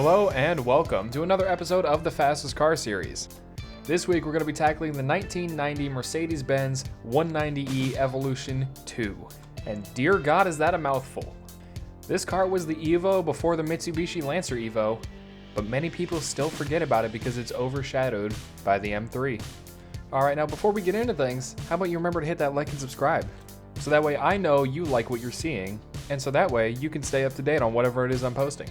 Hello and welcome to another episode of the Fastest Car Series. This week we're going to be tackling the 1990 Mercedes-Benz 190E Evolution 2. And dear God, is that a mouthful. This car was the Evo before the Mitsubishi Lancer Evo, but many people still forget about it because it's overshadowed by the M3. Alright, now before we get into things, how about you remember to hit that like and subscribe? So that way I know you like what you're seeing, and so that way you can stay up to date on whatever it is I'm posting.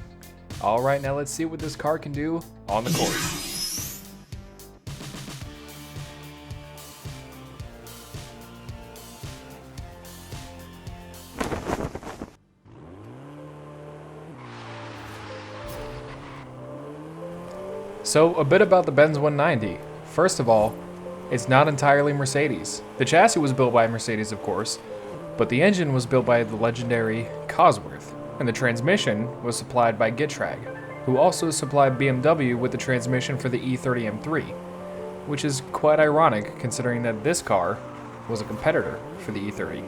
Alright, now let's see what this car can do on the course. So, a bit about the Benz 190. First of all, it's not entirely Mercedes. The chassis was built by Mercedes, of course, but the engine was built by the legendary Cosworth, and the transmission was supplied by Getrag, who also supplied BMW with the transmission for the E30 M3, which is quite ironic considering that this car was a competitor for the E30.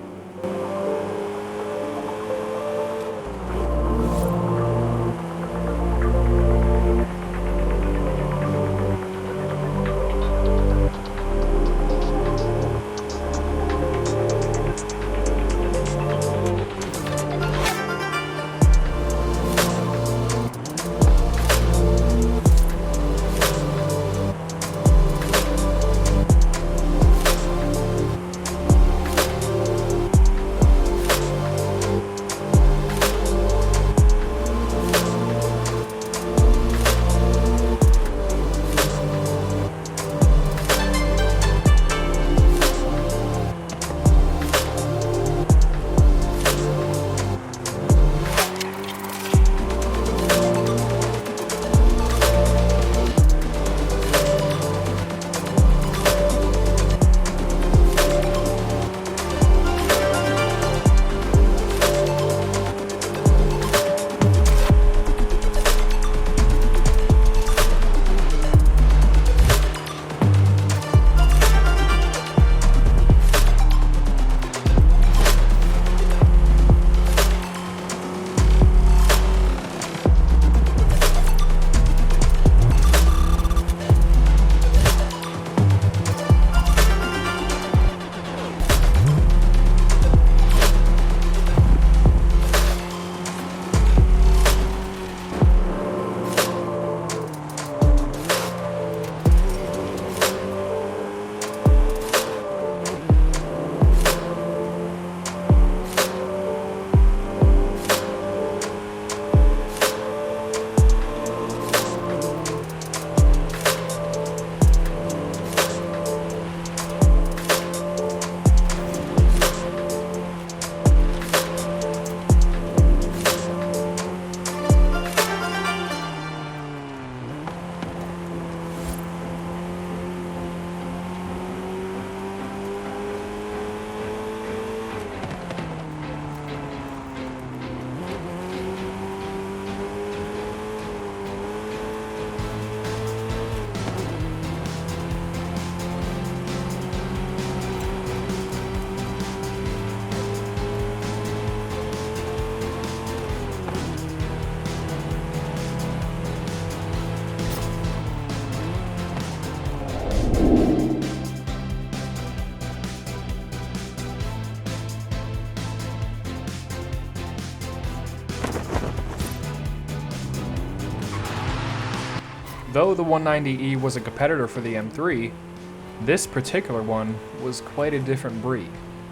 Though the 190E was a competitor for the M3, this particular one was quite a different breed.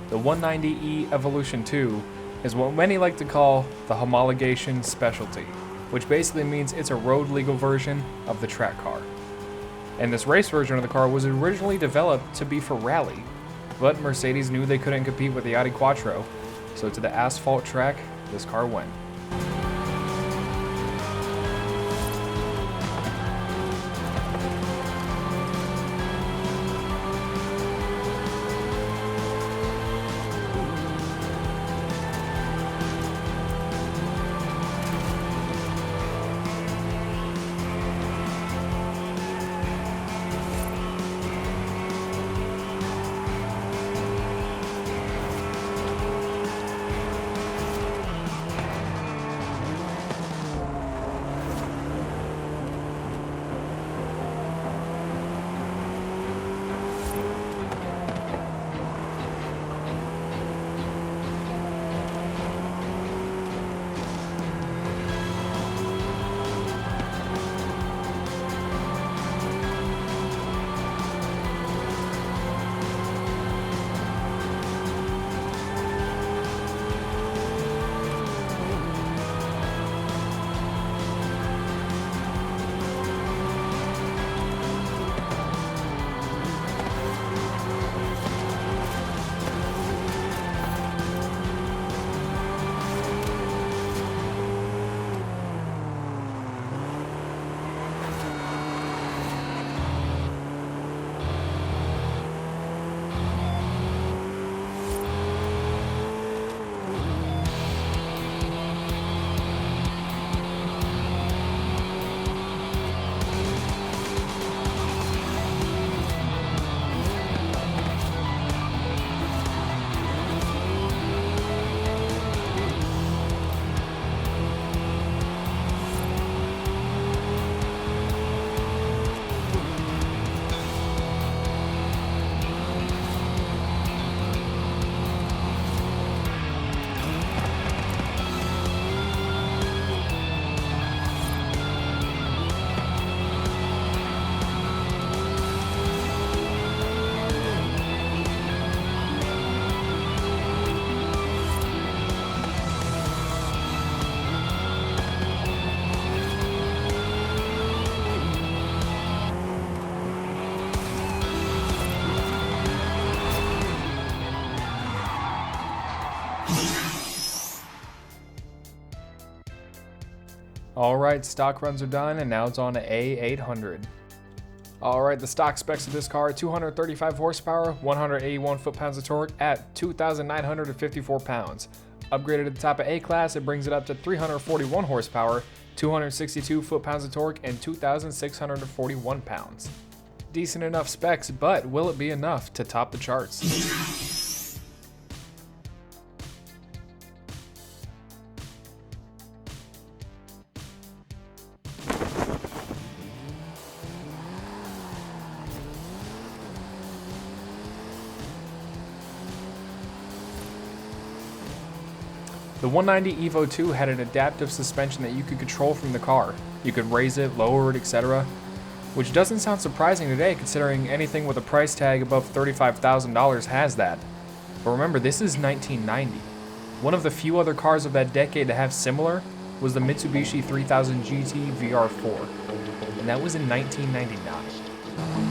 The 190E Evolution 2 is what many like to call the homologation specialty, which basically means it's a road legal version of the track car. And this race version of the car was originally developed to be for rally, but Mercedes knew they couldn't compete with the Audi Quattro, so to the asphalt track, this car went. Alright, stock runs are done, and now it's on to A800. Alright, the stock specs of this car: 235 horsepower, 181 foot-pounds of torque at 2,954 pounds. Upgraded at the top of A-Class, it brings it up to 341 horsepower, 262 foot-pounds of torque, and 2,641 pounds. Decent enough specs, but will it be enough to top the charts? The 190 Evo 2 had an adaptive suspension that you could control from the car. You could raise it, lower it, etc. Which doesn't sound surprising today, considering anything with a price tag above $35,000 has that. But remember, this is 1990. One of the few other cars of that decade to have similar was the Mitsubishi 3000 GT VR4, and that was in 1999.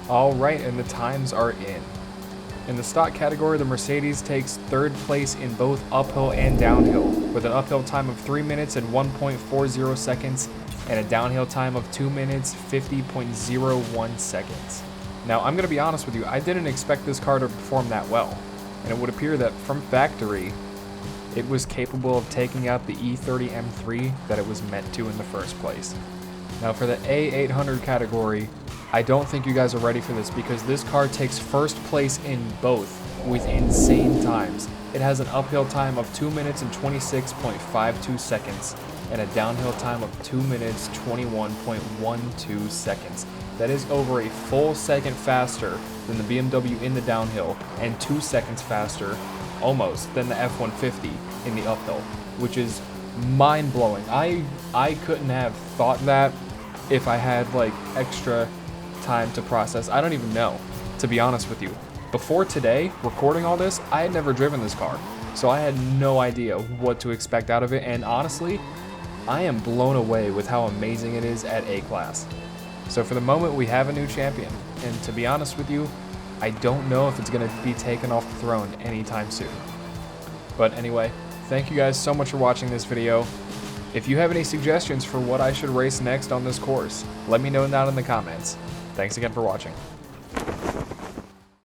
Alright, and the times are in. In the stock category, the Mercedes takes third place in both uphill and downhill, with an uphill time of 3 minutes and 1.40 seconds, and a downhill time of 2 minutes 50.01 seconds. Now, I'm going to be honest with you, I didn't expect this car to perform that well, and it would appear that from factory, it was capable of taking out the E30 M3 that it was meant to in the first place. Now, for the A800 category, I don't think you guys are ready for this because this car takes first place in both with insane times. It has an uphill time of 2 minutes and 26.52 seconds and a downhill time of 2 minutes 21.12 seconds. That is over a full second faster than the BMW in the downhill and 2 seconds faster, almost, than the F-150 in the uphill, which is mind-blowing. I couldn't have thought that if I had like extra time to process. I don't even know, to be honest with you. Before today, recording all this, I had never driven this car, so I had no idea what to expect out of it, and honestly, I am blown away with how amazing it is at A-Class. So for the moment, we have a new champion, and to be honest with you, I don't know if it's going to be taken off the throne anytime soon. But anyway, thank you guys so much for watching this video. If you have any suggestions for what I should race next on this course, let me know down in the comments. Thanks again for watching.